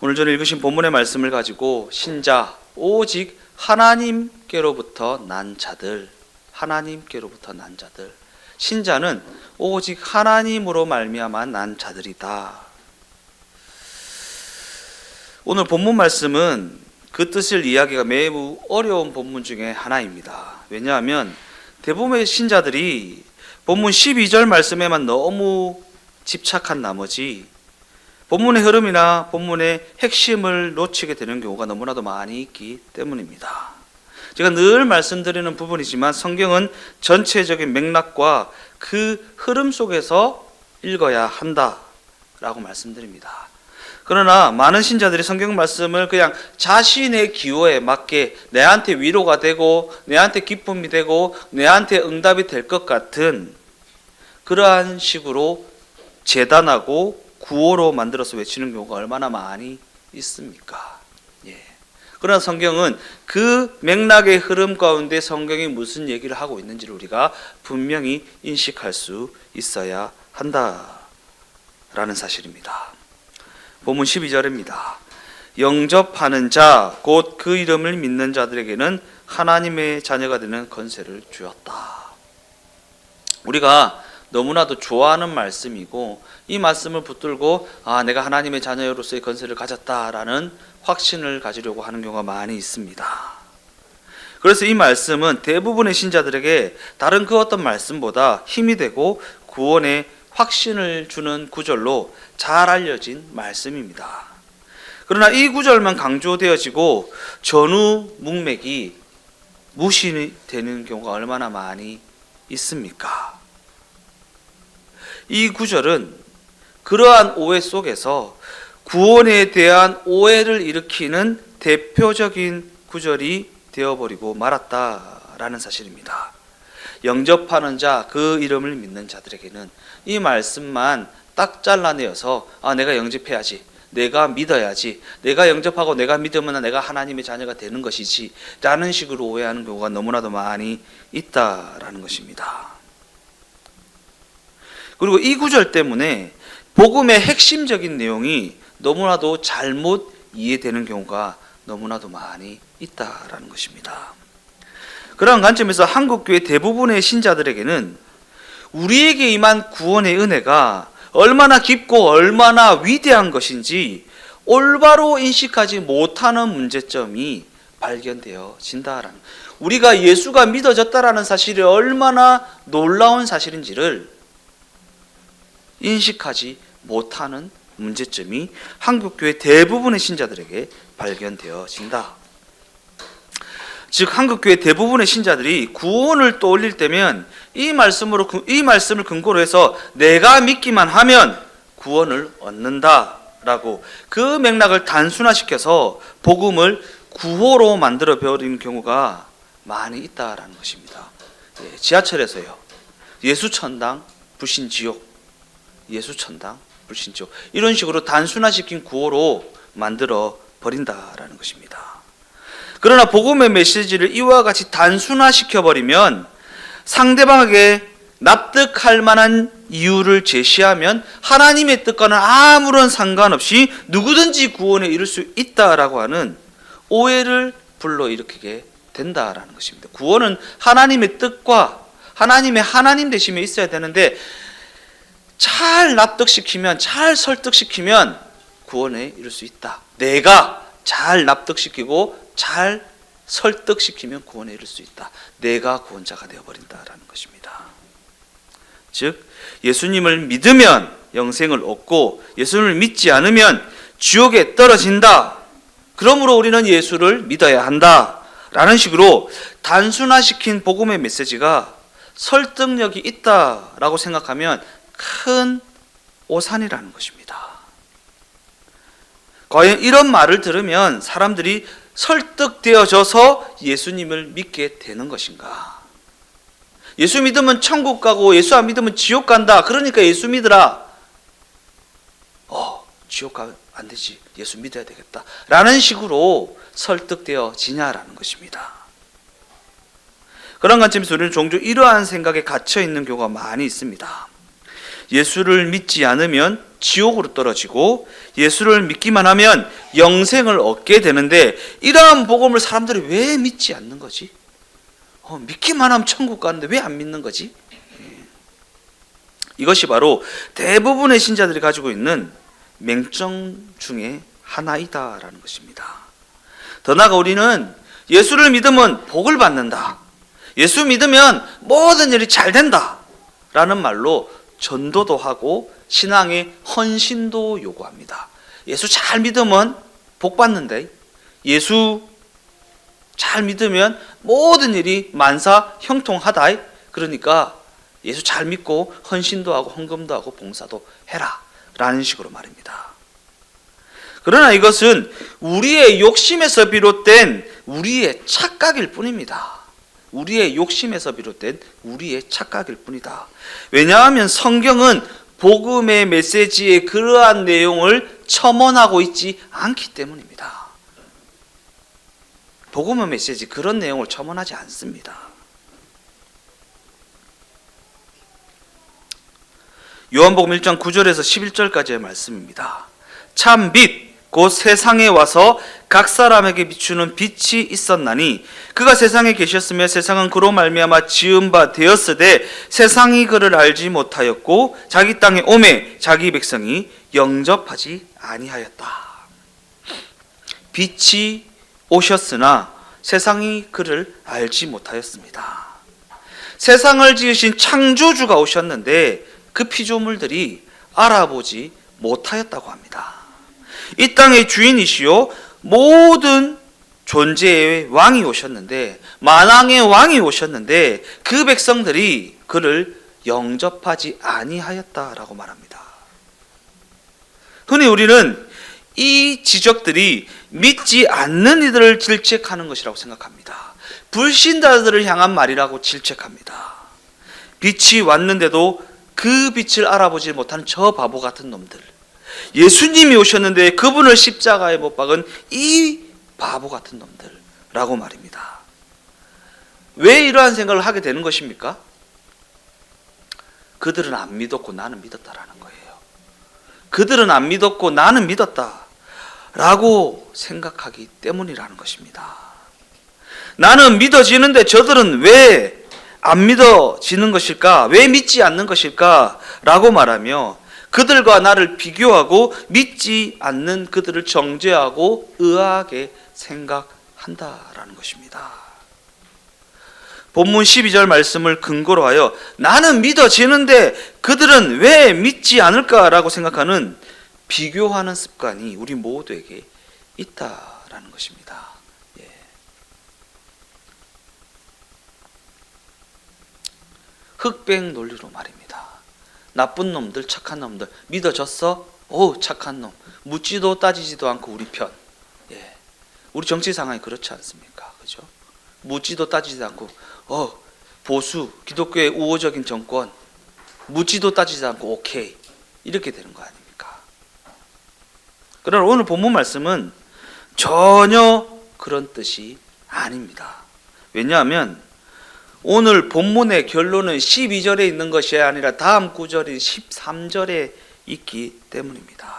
오늘 전에 읽으신 본문의 말씀을 가지고 신자, 오직 하나님께로부터 난 자들, 하나님께로부터 난 자들, 신자는 오직 하나님으로 말미암아 난 자들이다. 오늘 본문 말씀은 그 뜻을 이해하기가 매우 어려운 본문 중에 하나입니다. 왜냐하면 대부분의 신자들이 본문 12절 말씀에만 너무 집착한 나머지 본문의 흐름이나 본문의 핵심을 놓치게 되는 경우가 너무나도 많이 있기 때문입니다. 제가 늘 말씀드리는 부분이지만 성경은 전체적인 맥락과 그 흐름 속에서 읽어야 한다라고 말씀드립니다. 그러나 많은 신자들이 성경 말씀을 그냥 자신의 기호에 맞게 내한테 위로가 되고 내한테 기쁨이 되고 내한테 응답이 될 것 같은 그러한 식으로 재단하고 구호로 만들어서 외치는 경우가 얼마나 많이 있습니까? 그러나 성경은 그 맥락의 흐름 가운데 성경이 무슨 얘기를 하고 있는지를 우리가 분명히 인식할 수 있어야 한다라는 사실입니다. 본문 12절입니다. 영접하는 자, 곧 그 이름을 믿는 자들에게는 하나님의 자녀가 되는 권세를 주었다. 우리가 너무나도 좋아하는 말씀이고 이 말씀을 붙들고 내가 하나님의 자녀로서의 권세를 가졌다라는 확신을 가지려고 하는 경우가 많이 있습니다. 그래서 이 말씀은 대부분의 신자들에게 다른 그 어떤 말씀보다 힘이 되고 구원의 확신을 주는 구절로 잘 알려진 말씀입니다. 그러나 이 구절만 강조되어지고 전후 문맥이 무시되는 경우가 얼마나 많이 있습니까? 이 구절은 그러한 오해 속에서 구원에 대한 오해를 일으키는 대표적인 구절이 되어버리고 말았다라는 사실입니다. 영접하는 자, 그 이름을 믿는 자들에게는 이 말씀만 딱 잘라내어서 내가 영접해야지, 내가 믿어야지, 내가 영접하고 내가 믿으면 내가 하나님의 자녀가 되는 것이지 라는 식으로 오해하는 경우가 너무나도 많이 있다라는 것입니다. 그리고 이 구절 때문에 복음의 핵심적인 내용이 너무나도 잘못 이해되는 경우가 너무나도 많이 있다라는 것입니다. 그런 관점에서 한국교회 대부분의 신자들에게는 우리에게 임한 구원의 은혜가 얼마나 깊고 얼마나 위대한 것인지 올바로 인식하지 못하는 문제점이 발견되어진다라는, 우리가 예수가 믿어졌다라는 사실이 얼마나 놀라운 사실인지를 인식하지 못하는 문제점이 한국교회 대부분의 신자들에게 발견되어진다. 즉 한국교회 대부분의 신자들이 구원을 떠올릴 때면 이 말씀을 근거로 해서 내가 믿기만 하면 구원을 얻는다라고 그 맥락을 단순화시켜서 복음을 구호로 만들어 버리는 경우가 많이 있다라는 것입니다. 지하철에서요, 예수천당 불신지옥, 예수천당 불신지옥, 이런 식으로 단순화시킨 구호로 만들어 버린다라는 것입니다. 그러나 복음의 메시지를 이와 같이 단순화시켜버리면 상대방에게 납득할 만한 이유를 제시하면 하나님의 뜻과는 아무런 상관없이 누구든지 구원에 이를 수 있다라고 하는 오해를 불러일으키게 된다라는 것입니다. 구원은 하나님의 뜻과 하나님의 하나님 되심에 있어야 되는데 잘 납득시키면, 잘 설득시키면 구원에 이를 수 있다. 내가 잘 납득시키고 잘 설득시키면 구원에 이를 수 있다. 내가 구원자가 되어버린다라는 것입니다. 즉 예수님을 믿으면 영생을 얻고 예수님을 믿지 않으면 지옥에 떨어진다. 그러므로 우리는 예수를 믿어야 한다라는 식으로 단순화시킨 복음의 메시지가 설득력이 있다라고 생각하면 큰 오산이라는 것입니다. 과연 이런 말을 들으면 사람들이 설득되어져서 예수님을 믿게 되는 것인가? 예수 믿으면 천국 가고 예수 안 믿으면 지옥 간다. 그러니까 예수 믿으라. 지옥 가면 안 되지. 예수 믿어야 되겠다. 라는 식으로 설득되어지냐라는 것입니다. 그런 관점에서 우리는 종종 이러한 생각에 갇혀 있는 경우가 많이 있습니다. 예수를 믿지 않으면 지옥으로 떨어지고 예수를 믿기만 하면 영생을 얻게 되는데, 이러한 복음을 사람들이 왜 믿지 않는 거지? 믿기만 하면 천국 가는데 왜 안 믿는 거지? 이것이 바로 대부분의 신자들이 가지고 있는 맹점 중에 하나이다라는 것입니다. 더 나아가 우리는 예수를 믿으면 복을 받는다, 예수 믿으면 모든 일이 잘 된다 라는 말로 전도도 하고 신앙의 헌신도 요구합니다. 예수 잘 믿으면 복 받는데, 예수 잘 믿으면 모든 일이 만사 형통하다, 그러니까 예수 잘 믿고 헌신도 하고 헌금도 하고 봉사도 해라 라는 식으로 말입니다. 그러나 이것은 우리의 욕심에서 비롯된 우리의 착각일 뿐입니다. 우리의 욕심에서 비롯된 우리의 착각일 뿐이다. 왜냐하면 성경은 복음의 메시지의 그러한 내용을 첨언하고 있지 않기 때문입니다. 복음의 메시지 그런 내용을 첨언하지 않습니다. 요한복음 1장 9절에서 11절까지의 말씀입니다. 참 빛 곧 세상에 와서 각 사람에게 비추는 빛이 있었나니 그가 세상에 계셨으며 세상은 그로 말미암아 지은 바 되었으되 세상이 그를 알지 못하였고 자기 땅에 오매 자기 백성이 영접하지 아니하였다. 빛이 오셨으나 세상이 그를 알지 못하였습니다. 세상을 지으신 창조주가 오셨는데 그 피조물들이 알아보지 못하였다고 합니다. 이 땅의 주인이시요 모든 존재의 왕이 오셨는데, 만왕의 왕이 오셨는데 그 백성들이 그를 영접하지 아니하였다라고 말합니다. 흔히 우리는 이 지적들이 믿지 않는 이들을 질책하는 것이라고 생각합니다. 불신자들을 향한 말이라고 질책합니다. 빛이 왔는데도 그 빛을 알아보지 못하는 저 바보 같은 놈들, 예수님이 오셨는데 그분을 십자가에 못 박은 이 바보 같은 놈들라고 말입니다. 왜 이러한 생각을 하게 되는 것입니까? 그들은 안 믿었고 나는 믿었다라는 거예요. 그들은 안 믿었고 나는 믿었다라고 생각하기 때문이라는 것입니다. 나는 믿어지는데 저들은 왜 안 믿어지는 것일까? 왜 믿지 않는 것일까? 라고 말하며 그들과 나를 비교하고 믿지 않는 그들을 정죄하고 의아하게 생각한다라는 것입니다. 본문 12절 말씀을 근거로 하여 나는 믿어지는데 그들은 왜 믿지 않을까라고 생각하는 비교하는 습관이 우리 모두에게 있다라는 것입니다. 흑백 논리로 말입니다. 나쁜 놈들, 착한 놈들, 믿어졌어? 오, 착한 놈. 묻지도 따지지도 않고 우리 편. 우리 정치 상황이 그렇지 않습니까? 그죠? 묻지도 따지지도 않고, 보수, 기독교의 우호적인 정권, 묻지도 따지지도 않고 오케이. 이렇게 되는 거 아닙니까? 그러나 오늘 본문 말씀은 전혀 그런 뜻이 아닙니다. 왜냐하면 오늘 본문의 결론은 12절에 있는 것이 아니라 다음 구절인 13절에 있기 때문입니다.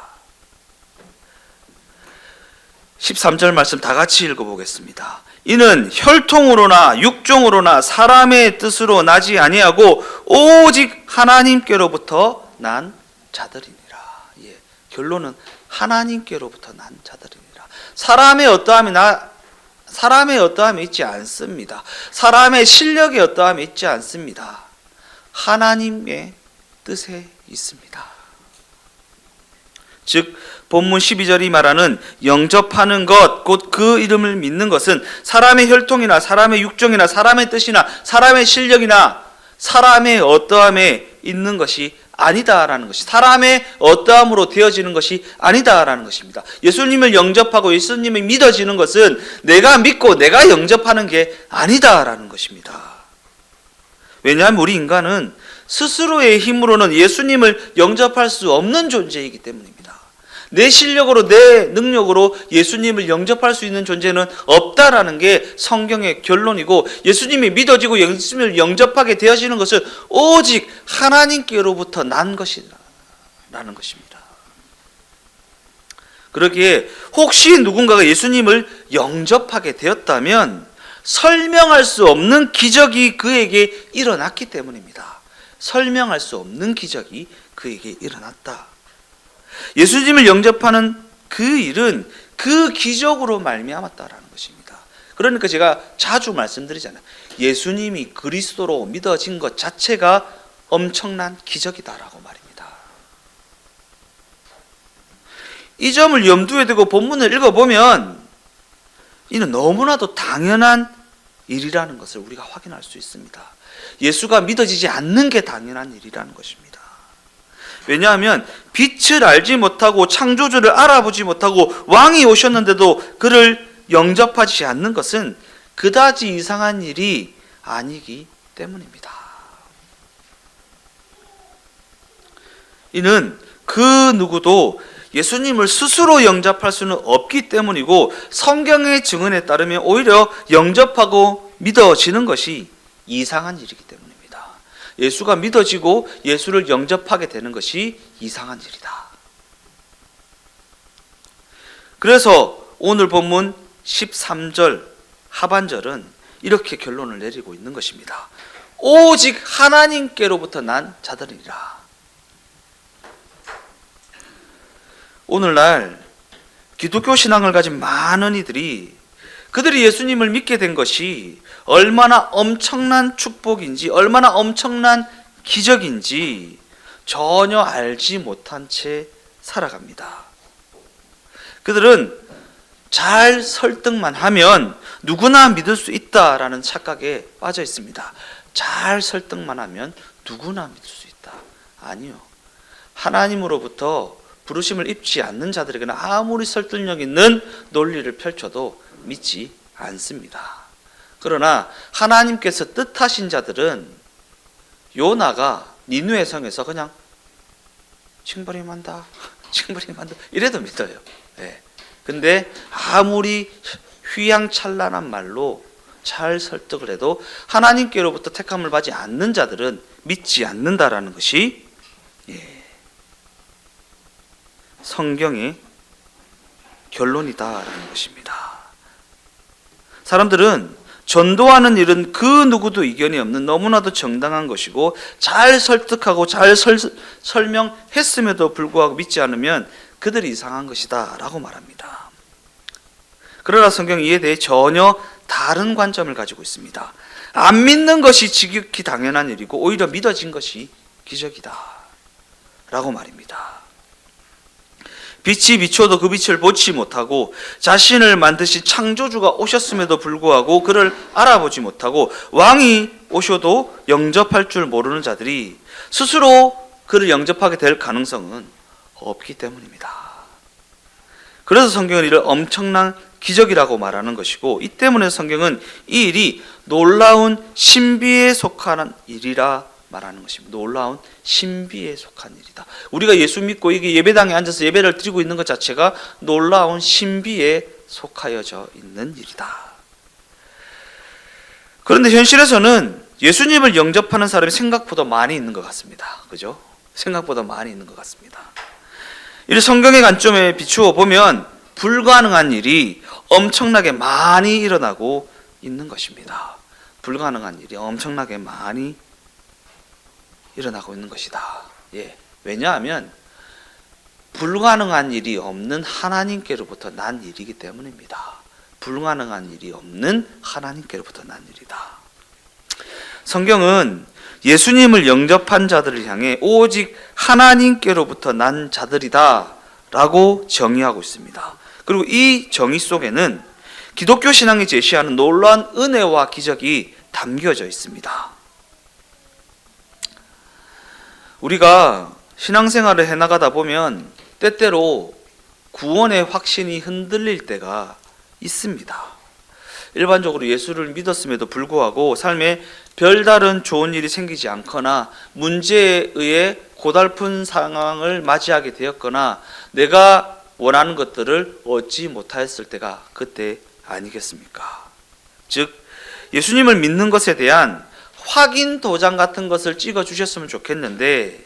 13절 말씀 다 같이 읽어보겠습니다. 이는 혈통으로나 육종으로나 사람의 뜻으로 나지 아니하고 오직 하나님께로부터 난 자들이니라. 결론은 하나님께로부터 난 자들이니라. 사람의 어떠함이 있지 않습니다. 사람의 실력이 어떠함이 있지 않습니다. 하나님의 뜻에 있습니다. 즉 본문 12절이 말하는 영접하는 것, 곧 그 이름을 믿는 것은 사람의 혈통이나 사람의 육종이나 사람의 뜻이나 사람의 실력이나 사람의 어떠함에 있는 것이 아니다라는 것이, 사람의 어떠함으로 되어지는 것이 아니다라는 것입니다. 예수님을 영접하고 예수님이 믿어지는 것은 내가 믿고 내가 영접하는 게 아니다라는 것입니다. 왜냐하면 우리 인간은 스스로의 힘으로는 예수님을 영접할 수 없는 존재이기 때문입니다. 내 실력으로, 내 능력으로 예수님을 영접할 수 있는 존재는 없다라는 게 성경의 결론이고, 예수님이 믿어지고 예수님을 영접하게 되어지는 것은 오직 하나님께로부터 난 것이라는 것입니다. 그러기에 혹시 누군가가 예수님을 영접하게 되었다면 설명할 수 없는 기적이 그에게 일어났기 때문입니다. 설명할 수 없는 기적이 그에게 일어났다. 예수님을 영접하는 그 일은 그 기적으로 말미암았다라는 것입니다. 그러니까 제가 자주 말씀드리잖아요. 예수님이 그리스도로 믿어진 것 자체가 엄청난 기적이다라고 말입니다. 이 점을 염두에 두고 본문을 읽어보면 이는 너무나도 당연한 일이라는 것을 우리가 확인할 수 있습니다. 예수가 믿어지지 않는 게 당연한 일이라는 것입니다. 왜냐하면 빛을 알지 못하고 창조주를 알아보지 못하고 왕이 오셨는데도 그를 영접하지 않는 것은 그다지 이상한 일이 아니기 때문입니다. 이는 그 누구도 예수님을 스스로 영접할 수는 없기 때문이고 성경의 증언에 따르면 오히려 영접하고 믿어지는 것이 이상한 일이기 때문입니다. 예수가 믿어지고 예수를 영접하게 되는 것이 이상한 일이다. 그래서 오늘 본문 13절 하반절은 이렇게 결론을 내리고 있는 것입니다. 오직 하나님께로부터 난 자들이라. 오늘날 기독교 신앙을 가진 많은 이들이 그들이 예수님을 믿게 된 것이 얼마나 엄청난 축복인지 얼마나 엄청난 기적인지 전혀 알지 못한 채 살아갑니다. 그들은 잘 설득만 하면 누구나 믿을 수 있다라는 착각에 빠져 있습니다. 잘 설득만 하면 누구나 믿을 수 있다. 아니요. 하나님으로부터 부르심을 입지 않는 자들에게는 아무리 설득력 있는 논리를 펼쳐도 믿지 않습니다. 그러나 하나님께서 뜻하신 자들은 요나가 니느웨 성에서 그냥 징벌임한다 이래도 믿어요. 네. 근데 아무리 휘황찬란한 말로 잘 설득을 해도 하나님께로부터 택함을 받지 않는 자들은 믿지 않는다라는 것이 성경의 결론이다라는 것입니다. 사람들은 전도하는 일은 그 누구도 이견이 없는 너무나도 정당한 것이고 잘 설득하고 잘 설명했음에도 불구하고 믿지 않으면 그들이 이상한 것이다 라고 말합니다. 그러나 성경은 이에 대해 전혀 다른 관점을 가지고 있습니다. 안 믿는 것이 지극히 당연한 일이고 오히려 믿어진 것이 기적이다 라고 말입니다. 빛이 비춰도 그 빛을 보지 못하고 자신을 만드신 창조주가 오셨음에도 불구하고 그를 알아보지 못하고 왕이 오셔도 영접할 줄 모르는 자들이 스스로 그를 영접하게 될 가능성은 없기 때문입니다. 그래서 성경은 이를 엄청난 기적이라고 말하는 것이고 이 때문에 성경은 이 일이 놀라운 신비에 속하는 일이라 말하는 것입니다. 놀라운 신비에 속한 일이다. 우리가 예수 믿고 이게 예배당에 앉아서 예배를 드리고 있는 것 자체가 놀라운 신비에 속하여져 있는 일이다. 그런데 현실에서는 예수님을 영접하는 사람이 생각보다 많이 있는 것 같습니다. 그죠? 생각보다 많이 있는 것 같습니다. 이 성경의 관점에 비추어 보면 불가능한 일이 엄청나게 많이 일어나고 있는 것입니다. 불가능한 일이 엄청나게 많이 일어나고 있는 것이다. 왜냐하면 불가능한 일이 없는 하나님께로부터 난 일이기 때문입니다. 불가능한 일이 없는 하나님께로부터 난 일이다. 성경은 예수님을 영접한 자들을 향해 오직 하나님께로부터 난 자들이다 라고 정의하고 있습니다. 그리고 이 정의 속에는 기독교 신앙이 제시하는 놀라운 은혜와 기적이 담겨져 있습니다. 우리가 신앙생활을 해나가다 보면 때때로 구원의 확신이 흔들릴 때가 있습니다. 일반적으로 예수를 믿었음에도 불구하고 삶에 별다른 좋은 일이 생기지 않거나 문제에 의해 고달픈 상황을 맞이하게 되었거나 내가 원하는 것들을 얻지 못하였을 때가 그때 아니겠습니까? 즉 예수님을 믿는 것에 대한 확인 도장 같은 것을 찍어주셨으면 좋겠는데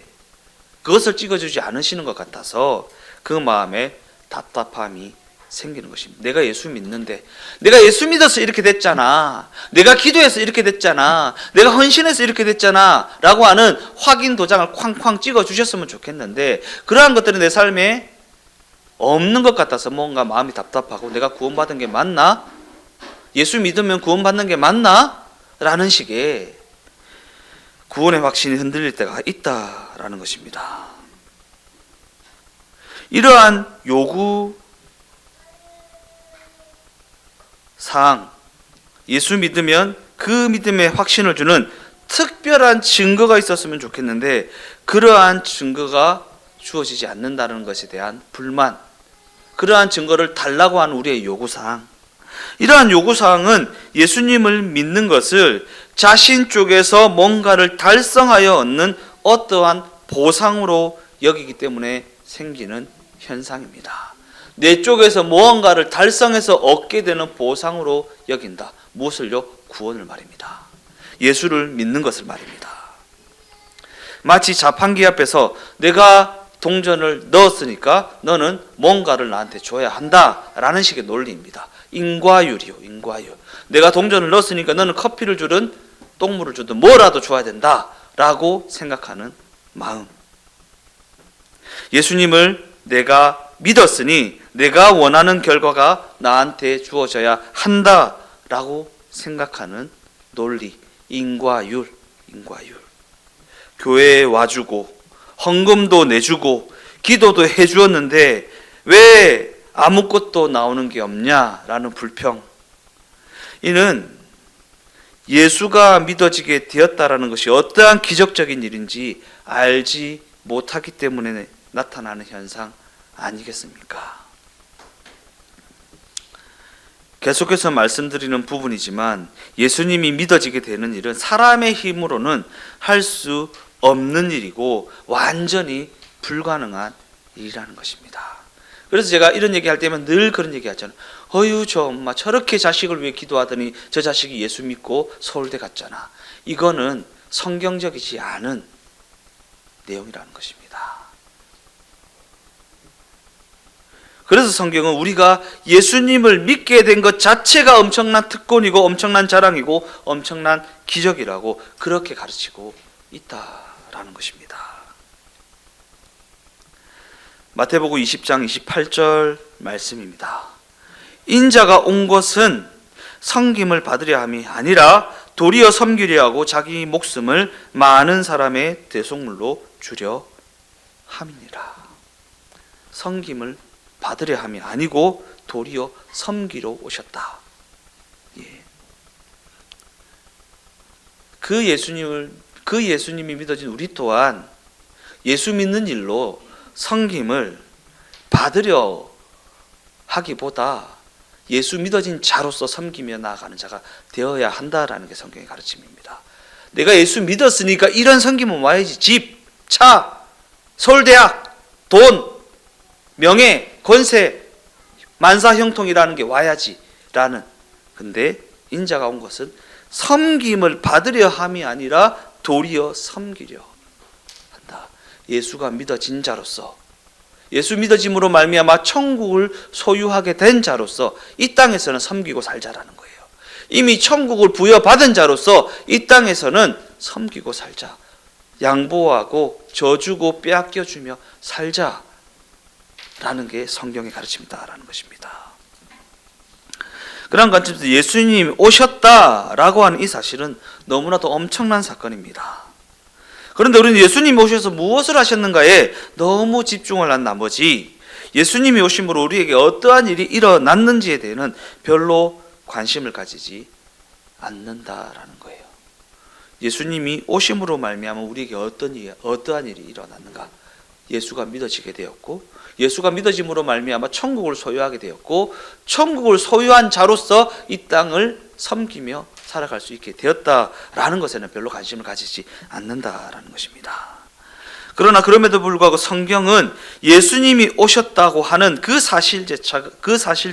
그것을 찍어주지 않으시는 것 같아서 그 마음에 답답함이 생기는 것입니다. 내가 예수 믿는데, 내가 예수 믿어서 이렇게 됐잖아, 내가 기도해서 이렇게 됐잖아, 내가 헌신해서 이렇게 됐잖아 라고 하는 확인 도장을 쾅쾅 찍어 주셨으면 좋겠는데, 그러한 것들은 내 삶에 없는 것 같아서 뭔가 마음이 답답하고, 내가 구원받은 게 맞나? 예수 믿으면 구원받는 게 맞나? 라는 식의 구원의 확신이 흔들릴 때가 있다라는 것입니다. 이러한 요구 사항, 예수 믿으면 그 믿음의 확신을 주는 특별한 증거가 있었으면 좋겠는데, 그러한 증거가 주어지지 않는다는 것에 대한 불만, 그러한 증거를 달라고 하는 우리의 요구사항, 이러한 요구사항은 예수님을 믿는 것을 자신 쪽에서 뭔가를 달성하여 얻는 어떠한 보상으로 여기기 때문에 생기는 현상입니다. 내 쪽에서 무언가를 달성해서 얻게 되는 보상으로 여긴다. 무엇을요? 구원을 말입니다. 예수를 믿는 것을 말입니다. 마치 자판기 앞에서 내가 동전을 넣었으니까 너는 뭔가를 나한테 줘야 한다라는 식의 논리입니다. 인과율이요, 인과율. 내가 동전을 넣었으니까 너는 커피를 주든 똥물을 주든 뭐라도 줘야 된다라고 생각하는 마음. 예수님을 내가 믿었으니 내가 원하는 결과가 나한테 주어져야 한다라고 생각하는 논리, 인과율. 교회에 와주고 헌금도 내주고 기도도 해주었는데 왜 아무것도 나오는 게 없냐라는 불평. 이는 예수가 믿어지게 되었다라는 것이 어떠한 기적적인 일인지 알지 못하기 때문에 나타나는 현상 아니겠습니까? 계속해서 말씀드리는 부분이지만 예수님이 믿어지게 되는 일은 사람의 힘으로는 할 수 없는 일이고 완전히 불가능한 일이라는 것입니다. 그래서 제가 이런 얘기할 때면 늘 그런 얘기 하잖아요. 어휴, 저 엄마 저렇게 자식을 위해 기도하더니 저 자식이 예수 믿고 서울대 갔잖아. 이거는 성경적이지 않은 내용이라는 것입니다. 그래서 성경은 우리가 예수님을 믿게 된 것 자체가 엄청난 특권이고 엄청난 자랑이고 엄청난 기적이라고 그렇게 가르치고 있다라는 것입니다. 마태복음 20장 28절 말씀입니다. 인자가 온 것은 섬김을 받으려 함이 아니라 도리어 섬기려 하고 자기 목숨을 많은 사람의 대속물로 주려 함이니라. 섬김을 받으려 함이 아니고 도리어 섬기러 오셨다. 예. 그 예수님이 믿어진 우리 또한 예수 믿는 일로 섬김을 받으려 하기보다 예수 믿어진 자로서 섬기며 나아가는 자가 되어야 한다라는 게 성경의 가르침입니다. 내가 예수 믿었으니까 이런 섬김은 와야지. 집, 차, 서울대학, 돈, 명예, 권세, 만사형통이라는 게 와야지 라는. 근데 인자가 온 것은 섬김을 받으려 함이 아니라 도리어 섬기려 한다. 예수가 믿어진 자로서, 예수 믿어짐으로 말미암아 천국을 소유하게 된 자로서 이 땅에서는 섬기고 살자라는 거예요. 이미 천국을 부여받은 자로서 이 땅에서는 섬기고 살자. 양보하고 져주고 빼앗겨주며 살자 라는 게 성경의 가르침이다라는 것입니다. 그런 관점에서 예수님이 오셨다라고 하는 이 사실은 너무나도 엄청난 사건입니다. 그런데 우리는 예수님이 오셔서 무엇을 하셨는가에 너무 집중을 한 나머지 예수님이 오심으로 우리에게 어떠한 일이 일어났는지에 대해서는 별로 관심을 가지지 않는다라는 거예요. 예수님이 오심으로 말미암아 우리에게 어떠한 일이 일어났는가? 예수가 믿어지게 되었고, 예수가 믿어짐으로 말미암아 천국을 소유하게 되었고, 천국을 소유한 자로서 이 땅을 섬기며 살아갈 수 있게 되었다라는 것에는 별로 관심을 가지지 않는다라는 것입니다. 그러나 그럼에도 불구하고 성경은 예수님이 오셨다고 하는 그 사실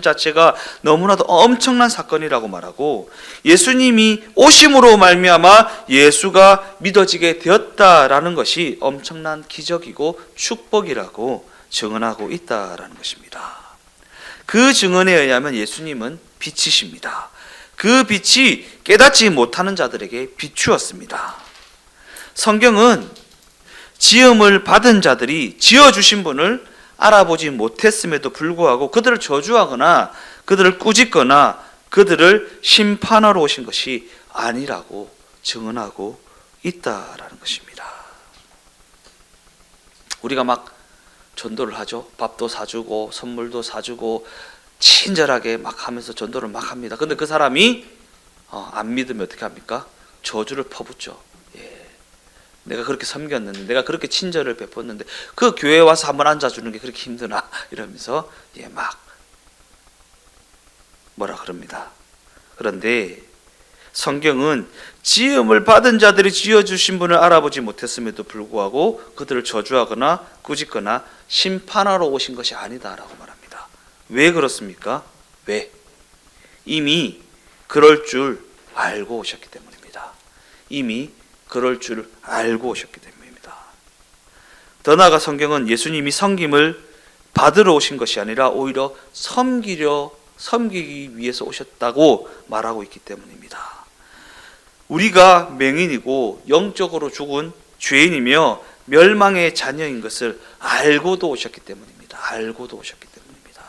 자체가 너무나도 엄청난 사건이라고 말하고, 예수님이 오심으로 말미암아 예수가 믿어지게 되었다라는 것이 엄청난 기적이고 축복이라고 증언하고 있다라는 것입니다. 그 증언에 의하면 예수님은 빛이십니다. 그 빛이 깨닫지 못하는 자들에게 비추었습니다. 성경은 지음을 받은 자들이 지어주신 분을 알아보지 못했음에도 불구하고 그들을 저주하거나 그들을 꾸짖거나 그들을 심판하러 오신 것이 아니라고 증언하고 있다라는 것입니다. 우리가 막 전도를 하죠. 밥도 사주고 선물도 사주고 친절하게 막 하면서 전도를 막 합니다. 근데 그 사람이 안 믿으면 어떻게 합니까? 저주를 퍼붓죠. 내가 그렇게 섬겼는데, 내가 그렇게 친절을 베풀었는데 그 교회에 와서 한번 앉아주는 게 그렇게 힘드나 이러면서 막 뭐라 그럽니다. 그런데 성경은 지음을 받은 자들이 지어주신 분을 알아보지 못했음에도 불구하고 그들을 저주하거나 꾸짖거나 심판하러 오신 것이 아니다라고 말합니다. 왜 그렇습니까? 왜? 이미 그럴 줄 알고 오셨기 때문입니다. 이미 그럴 줄 알고 오셨기 때문입니다. 더 나아가 성경은 예수님이 섬김을 받으러 오신 것이 아니라 오히려 섬기기 위해서 오셨다고 말하고 있기 때문입니다. 우리가 맹인이고 영적으로 죽은 죄인이며 멸망의 자녀인 것을 알고도 오셨기 때문입니다. 알고도 오셨기 때문입니다.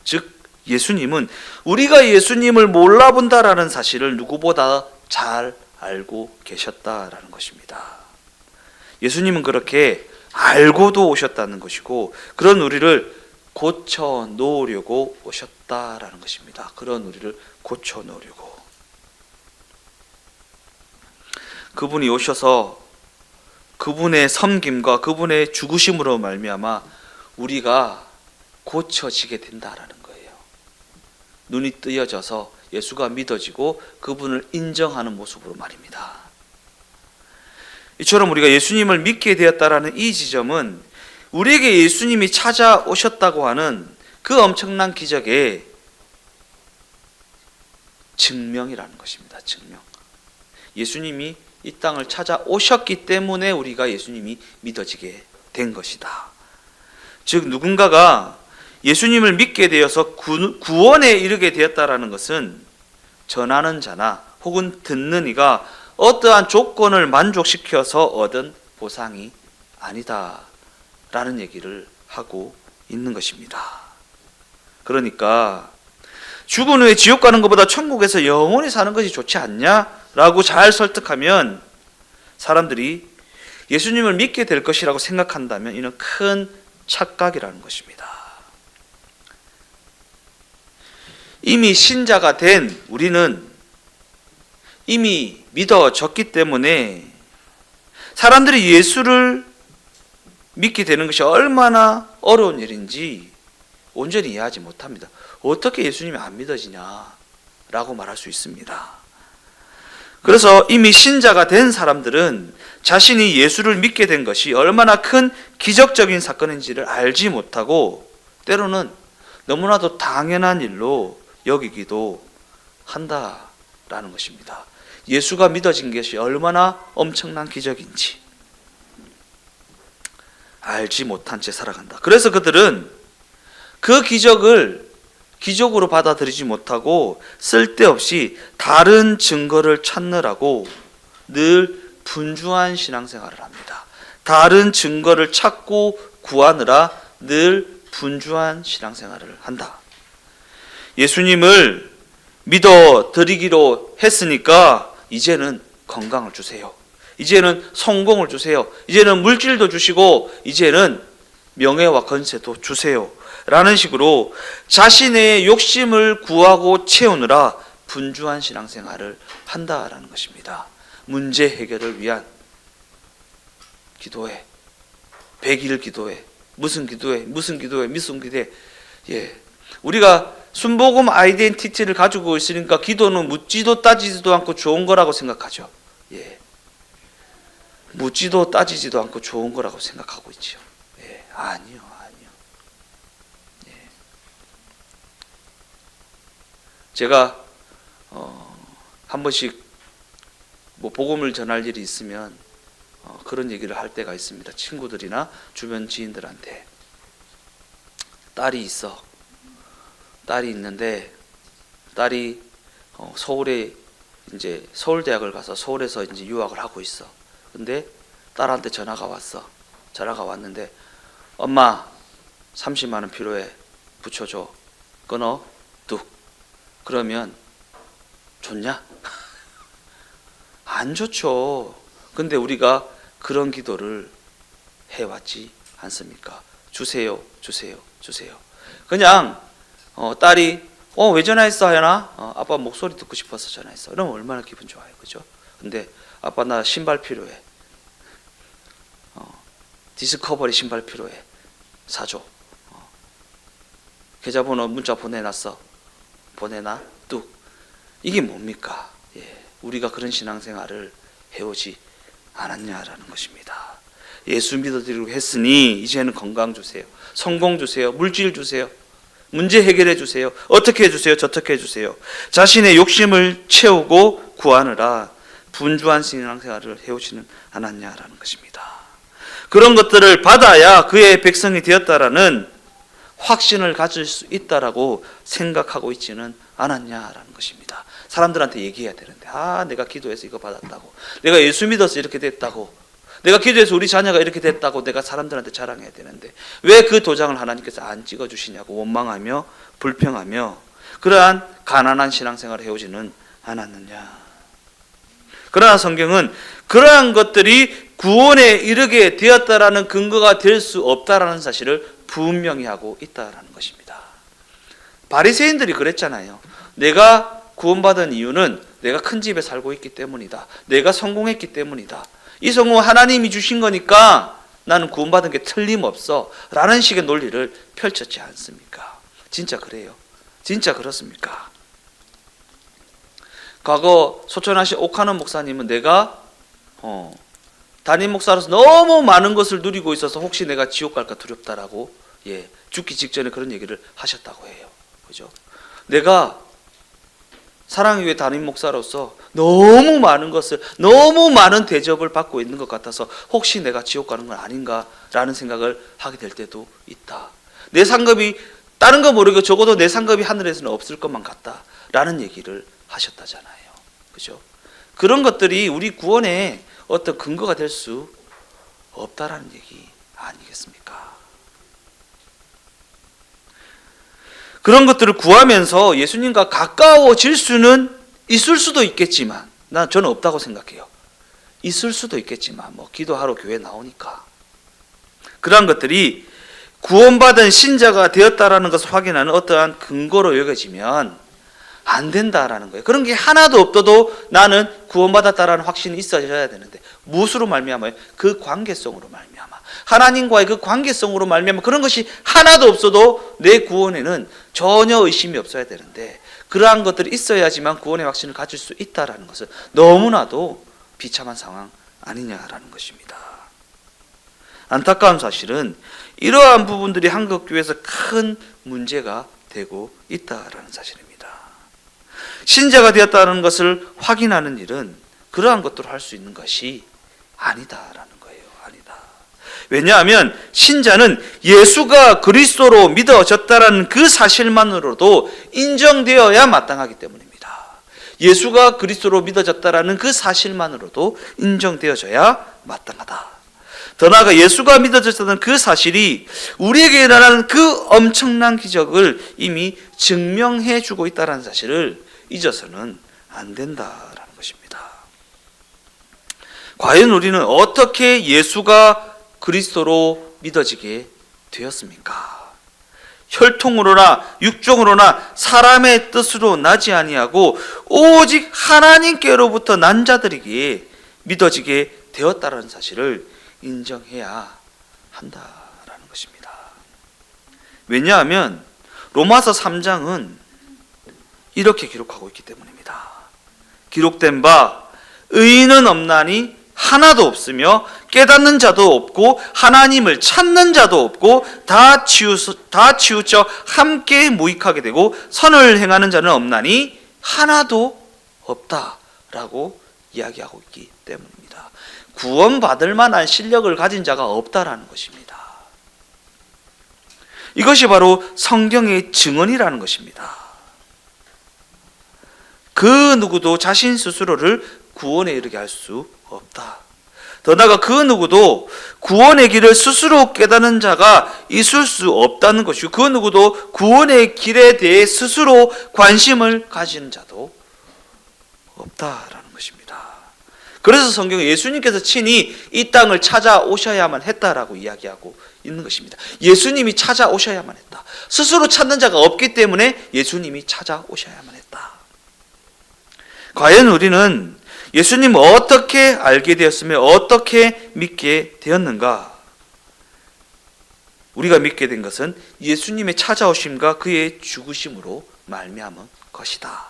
즉 예수님은 우리가 예수님을 몰라본다라는 사실을 누구보다 잘 알고 계셨다라는 것입니다. 예수님은 그렇게 알고도 오셨다는 것이고 그런 우리를 고쳐 놓으려고 오셨다라는 것입니다. 그런 우리를 고쳐 놓으려고. 그분이 오셔서 그분의 섬김과 그분의 죽으심으로 말미암아 우리가 고쳐지게 된다라는 거예요. 눈이 뜨여져서 예수가 믿어지고 그분을 인정하는 모습으로 말입니다. 이처럼 우리가 예수님을 믿게 되었다라는 이 지점은 우리에게 예수님이 찾아오셨다고 하는 그 엄청난 기적의 증명이라는 것입니다. 증명. 예수님이 이 땅을 찾아오셨기 때문에 우리가 예수님이 믿어지게 된 것이다. 즉 누군가가 예수님을 믿게 되어서 구원에 이르게 되었다라는 것은 전하는 자나 혹은 듣는 이가 어떠한 조건을 만족시켜서 얻은 보상이 아니다라는 얘기를 하고 있는 것입니다. 그러니까 죽은 후에 지옥 가는 것보다 천국에서 영원히 사는 것이 좋지 않냐라고 잘 설득하면 사람들이 예수님을 믿게 될 것이라고 생각한다면 이는 큰 착각이라는 것입니다. 이미 신자가 된 우리는 이미 믿어졌기 때문에 사람들이 예수를 믿게 되는 것이 얼마나 어려운 일인지 온전히 이해하지 못합니다. 어떻게 예수님이 안 믿어지냐라고 말할 수 있습니다. 그래서 이미 신자가 된 사람들은 자신이 예수를 믿게 된 것이 얼마나 큰 기적적인 사건인지를 알지 못하고 때로는 너무나도 당연한 일로 여기기도 한다라는 것입니다. 예수가 믿어진 것이 얼마나 엄청난 기적인지 알지 못한 채 살아간다. 그래서 그들은 그 기적을 기적으로 받아들이지 못하고 쓸데없이 다른 증거를 찾느라고 늘 분주한 신앙생활을 합니다. 다른 증거를 찾고 구하느라 늘 분주한 신앙생활을 한다. 예수님을 믿어드리기로 했으니까 이제는 건강을 주세요. 이제는 성공을 주세요. 이제는 물질도 주시고 이제는 명예와 권세도 주세요. 라는 식으로 자신의 욕심을 구하고 채우느라 분주한 신앙생활을 한다라는 것입니다. 문제 해결을 위한 기도회, 100일 기도회, 무슨 기도회, 예. 우리가 순복음 아이덴티티를 가지고 있으니까 기도는 묻지도 따지지도 않고 좋은 거라고 생각하죠. 예. 묻지도 따지지도 않고 좋은 거라고 생각하고 있죠. 예. 아니요. 예. 제가 한 번씩 복음을 전할 일이 있으면 그런 얘기를 할 때가 있습니다. 친구들이나 주변 지인들한테 딸이 있어. 딸이 있는데 딸이 서울에 이제 서울대학을 가서 서울에서 이제 유학을 하고 있어. 근데 딸한테 전화가 왔어. 전화가 왔는데 엄마 30만 원 필요해. 붙여줘. 끊어. 뚝. 그러면 좋냐? 안 좋죠. 근데 우리가 그런 기도를 해왔지 않습니까? 주세요, 주세요, 주세요. 그냥 딸이 왜 전화했어 하연아? 아빠 목소리 듣고 싶어서 전화했어. 그러면 얼마나 기분 좋아요, 그죠? 근데 아빠 나 신발 필요해. 디스커버리 신발 필요해. 사줘. 계좌번호 문자 보내놨어. 보내놔. 뚝. 이게 뭡니까? 예, 우리가 그런 신앙생활을 해오지 않았냐라는 것입니다. 예수 믿어드리고 했으니 이제는 건강 주세요. 성공 주세요. 물질 주세요. 문제 해결해 주세요. 어떻게 해주세요? 저떻게 해주세요. 자신의 욕심을 채우고 구하느라 분주한 신앙생활을 해오지는 않았냐라는 것입니다. 그런 것들을 받아야 그의 백성이 되었다라는 확신을 가질 수 있다라고 생각하고 있지는 않았냐라는 것입니다. 사람들한테 얘기해야 되는데 내가 기도해서 이거 받았다고, 내가 예수 믿어서 이렇게 됐다고, 내가 기도해서 우리 자녀가 이렇게 됐다고 내가 사람들한테 자랑해야 되는데 왜 그 도장을 하나님께서 안 찍어주시냐고 원망하며 불평하며 그러한 가난한 신앙생활을 해오지는 않았느냐. 그러나 성경은 그러한 것들이 구원에 이르게 되었다라는 근거가 될 수 없다라는 사실을 분명히 하고 있다라는 것입니다. 바리새인들이 그랬잖아요. 내가 구원받은 이유는 내가 큰 집에 살고 있기 때문이다. 내가 성공했기 때문이다. 이 성공 하나님이 주신 거니까 나는 구원받은 게 틀림없어 라는 식의 논리를 펼쳤지 않습니까? 진짜 그래요? 진짜 그렇습니까? 과거 소천하신 옥하는 목사님은 내가 담임 목사로서 너무 많은 것을 누리고 있어서 혹시 내가 지옥 갈까 두렵다라고 죽기 직전에 그런 얘기를 하셨다고 해요. 그죠? 내가 사랑교회 담임 목사로서 너무 많은 것을, 너무 많은 대접을 받고 있는 것 같아서 혹시 내가 지옥 가는 건 아닌가라는 생각을 하게 될 때도 있다. 내 상급이 다른 거 모르고 적어도 내 상급이 하늘에서는 없을 것만 같다라는 얘기를 하셨다잖아요. 그죠? 그런 것들이 우리 구원에 어떤 근거가 될 수 없다라는 얘기 아니겠습니까? 그런 것들을 구하면서 예수님과 가까워질 수는 있을 수도 있겠지만 저는 없다고 생각해요. 있을 수도 있겠지만 기도하러 교회 나오니까 그러한 것들이 구원받은 신자가 되었다라는 것을 확인하는 어떠한 근거로 여겨지면 안 된다라는 거예요. 그런 게 하나도 없어도 나는 구원받았다라는 확신이 있어져야 되는데 무엇으로 말미암아요? 그 관계성으로 말미암아. 하나님과의 그 관계성으로 말미암아 그런 것이 하나도 없어도 내 구원에는 전혀 의심이 없어야 되는데 그러한 것들이 있어야지만 구원의 확신을 가질 수 있다라는 것은 너무나도 비참한 상황 아니냐라는 것입니다. 안타까운 사실은 이러한 부분들이 한국교회에서 큰 문제가 되고 있다라는 사실입니다. 신자가 되었다는 것을 확인하는 일은 그러한 것들을 할 수 있는 것이 아니다라는 거예요. 아니다. 왜냐하면 신자는 예수가 그리스도로 믿어졌다라는 그 사실만으로도 인정되어야 마땅하기 때문입니다. 예수가 그리스도로 믿어졌다라는 그 사실만으로도 인정되어져야 마땅하다. 더 나아가 예수가 믿어졌다는 그 사실이 우리에게 일어나는 그 엄청난 기적을 이미 증명해 주고 있다는 사실을 잊어서는 안 된다라는 것입니다. 과연 우리는 어떻게 예수가 그리스도로 믿어지게 되었습니까? 혈통으로나 육종으로나 사람의 뜻으로 나지 아니하고 오직 하나님께로부터 난 자들에게 믿어지게 되었다는 사실을 인정해야 한다라는 것입니다. 왜냐하면 로마서 3장은 이렇게 기록하고 있기 때문입니다. 기록된 바 의인은 없나니 하나도 없으며 깨닫는 자도 없고 하나님을 찾는 자도 없고 다 치우쳐 함께 무익하게 되고 선을 행하는 자는 없나니 하나도 없다라고 이야기하고 있기 때문입니다. 구원받을 만한 실력을 가진 자가 없다라는 것입니다. 이것이 바로 성경의 증언이라는 것입니다. 그 누구도 자신 스스로를 구원에 이르게 할 수 없다. 더 나아가 그 누구도 구원의 길을 스스로 깨닫는 자가 있을 수 없다는 것이고, 그 누구도 구원의 길에 대해 스스로 관심을 가지는 자도 없다라는 것입니다. 그래서 성경에 예수님께서 친히 이 땅을 찾아오셔야만 했다라고 이야기하고 있는 것입니다. 예수님이 찾아오셔야만 했다. 스스로 찾는 자가 없기 때문에 예수님이 찾아오셔야만 했다. 과연 우리는 예수님을 어떻게 알게 되었으며 어떻게 믿게 되었는가? 우리가 믿게 된 것은 예수님의 찾아오심과 그의 죽으심으로 말미암은 것이다.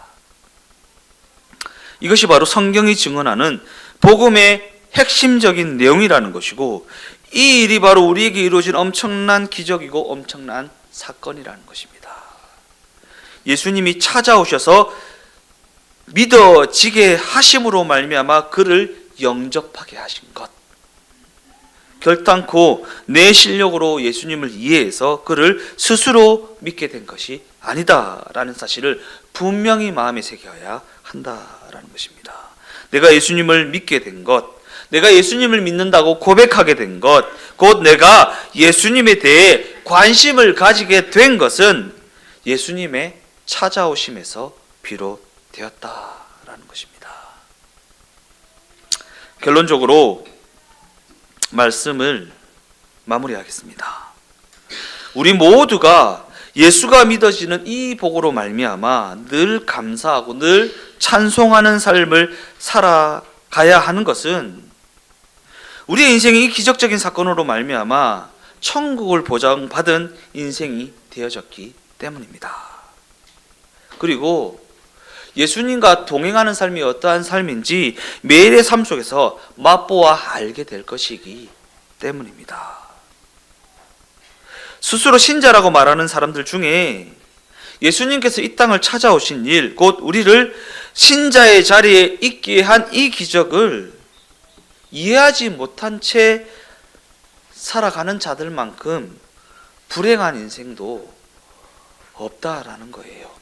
이것이 바로 성경이 증언하는 복음의 핵심적인 내용이라는 것이고, 이 일이 바로 우리에게 이루어진 엄청난 기적이고 엄청난 사건이라는 것입니다. 예수님이 찾아오셔서 믿어지게 하심으로 말미암아 그를 영접하게 하신 것, 결단코 내 실력으로 예수님을 이해해서 그를 스스로 믿게 된 것이 아니다라는 사실을 분명히 마음에 새겨야 한다라는 것입니다. 내가 예수님을 믿게 된 것, 내가 예수님을 믿는다고 고백하게 된 것, 곧 내가 예수님에 대해 관심을 가지게 된 것은 예수님의 찾아오심에서 비롯되었다라는 것입니다. 결론적으로 말씀을 마무리하겠습니다. 우리 모두가 예수가 믿어지는 이 복으로 말미암아 늘 감사하고 늘 찬송하는 삶을 살아가야 하는 것은 우리의 인생이 이 기적적인 사건으로 말미암아 천국을 보장받은 인생이 되어졌기 때문입니다. 그리고 예수님과 동행하는 삶이 어떠한 삶인지 매일의 삶 속에서 맛보아 알게 될 것이기 때문입니다. 스스로 신자라고 말하는 사람들 중에 예수님께서 이 땅을 찾아오신 일, 곧 우리를 신자의 자리에 있게 한 이 기적을 이해하지 못한 채 살아가는 자들만큼 불행한 인생도 없다라는 거예요.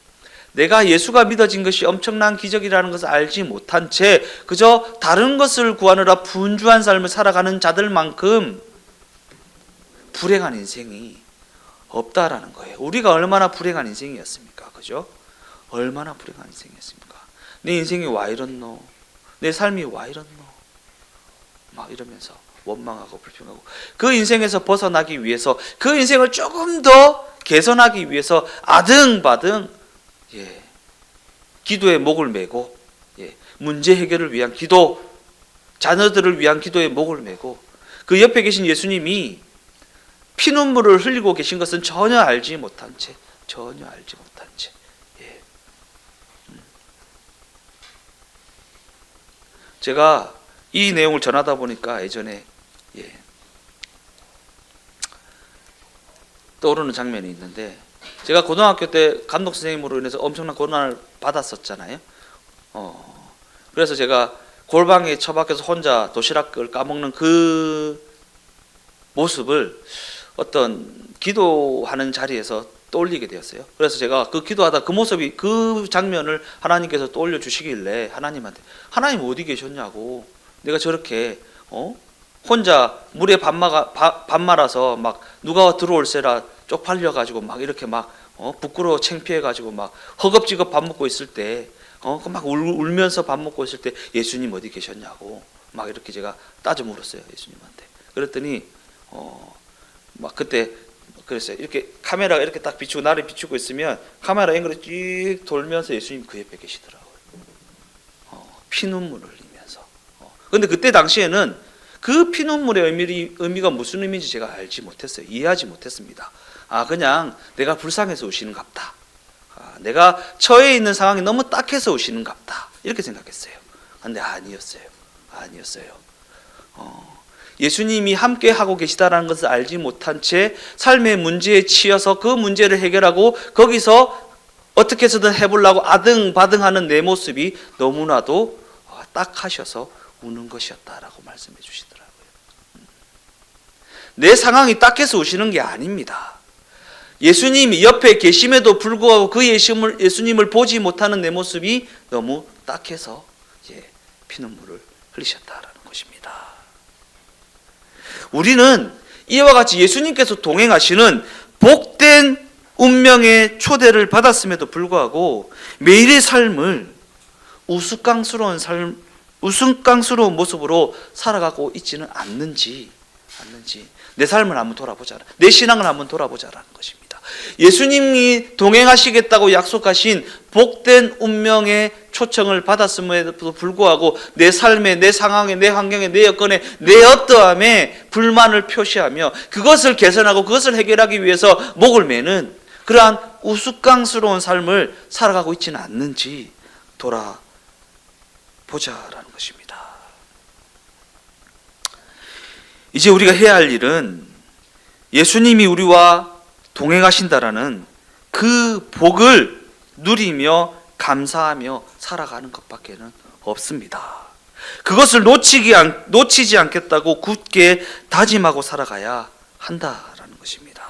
내가 예수가 믿어진 것이 엄청난 기적이라는 것을 알지 못한 채 그저 다른 것을 구하느라 분주한 삶을 살아가는 자들만큼 불행한 인생이 없다라는 거예요. 우리가 얼마나 불행한 인생이었습니까? 그죠? 얼마나 불행한 인생이었습니까? 내 인생이 와 이렇노? 내 삶이 와 이렇노? 막 이러면서 원망하고 불평하고, 그 인생에서 벗어나기 위해서, 그 인생을 조금 더 개선하기 위해서 아등바등 기도에 목을 메고, 문제 해결을 위한 기도, 자녀들을 위한 기도에 목을 메고, 그 옆에 계신 예수님이 피눈물을 흘리고 계신 것은 전혀 알지 못한 채. 제가 이 내용을 전하다 보니까 예전에 떠오르는 장면이 있는데, 제가 고등학교 때 감독 선생님으로 인해서 엄청난 고난을 받았었잖아요. 그래서 제가 골방에 처박혀서 혼자 도시락을 까먹는 그 모습을 어떤 기도하는 자리에서 떠올리게 되었어요. 그래서 제가 그 기도하다 그 모습이, 그 장면을 하나님께서 떠올려 주시길래 하나님한테, 하나님 어디 계셨냐고, 내가 저렇게 혼자 물에 밥 말아서 막 누가 들어올세라 쪽팔려가지고 막 이렇게 막 부끄러워 창피해가지고 막 허겁지겁 밥 먹고 있을 때 막 울면서 밥 먹고 있을 때 예수님 어디 계셨냐고 막 이렇게 제가 따져 물었어요, 예수님한테. 그랬더니 막 그때 그랬어요. 이렇게 카메라가 이렇게 딱 비추고 나를 비추고 있으면 카메라 앵글이 쭉 돌면서 예수님 그 옆에 계시더라고요. 피눈물을 흘리면서. 근데 그때 당시에는 그 피눈물의 의미가 무슨 의미인지 제가 알지 못했어요. 이해하지 못했습니다. 그냥 내가 불쌍해서 우시는갑다. 내가 처해 있는 상황이 너무 딱해서 우시는갑다. 이렇게 생각했어요. 근데 아니었어요. 예수님이 함께 하고 계시다라는 것을 알지 못한 채 삶의 문제에 치여서 그 문제를 해결하고 거기서 어떻게 해서든 해보려고 아등바등하는 내 모습이 너무나도 딱하셔서 우는 것이었다라고 말씀해 주시더라고요. 내 상황이 딱해서 우시는 게 아닙니다. 예수님이 옆에 계심에도 불구하고 그 예수님을 보지 못하는 내 모습이 너무 딱해서 피눈물을 흘리셨다라는 것입니다. 우리는 이와 같이 예수님께서 동행하시는 복된 운명의 초대를 받았음에도 불구하고 매일의 삶을 우스꽝스러운 모습으로 살아가고 있지는 않는지 내 삶을 한번 돌아보자라. 내 신앙을 한번 돌아보자라는 것입니다. 예수님이 동행하시겠다고 약속하신 복된 운명의 초청을 받았음에도 불구하고 내 삶에, 내 상황에, 내 환경에, 내 여건에, 내 어떠함에 불만을 표시하며 그것을 개선하고 그것을 해결하기 위해서 목을 매는 그러한 우스꽝스러운 삶을 살아가고 있지는 않는지 돌아보자라는 것입니다. 이제 우리가 해야 할 일은 예수님이 우리와 동행하신다라는 그 복을 누리며 감사하며 살아가는 것밖에는 없습니다. 그것을 놓치지 않겠다고 굳게 다짐하고 살아가야 한다라는 것입니다.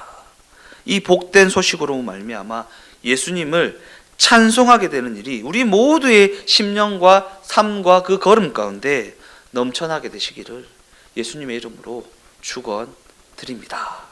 이 복된 소식으로 말미암아 예수님을 찬송하게 되는 일이 우리 모두의 심령과 삶과 그 걸음 가운데 넘쳐나게 되시기를 예수님의 이름으로 축원드립니다.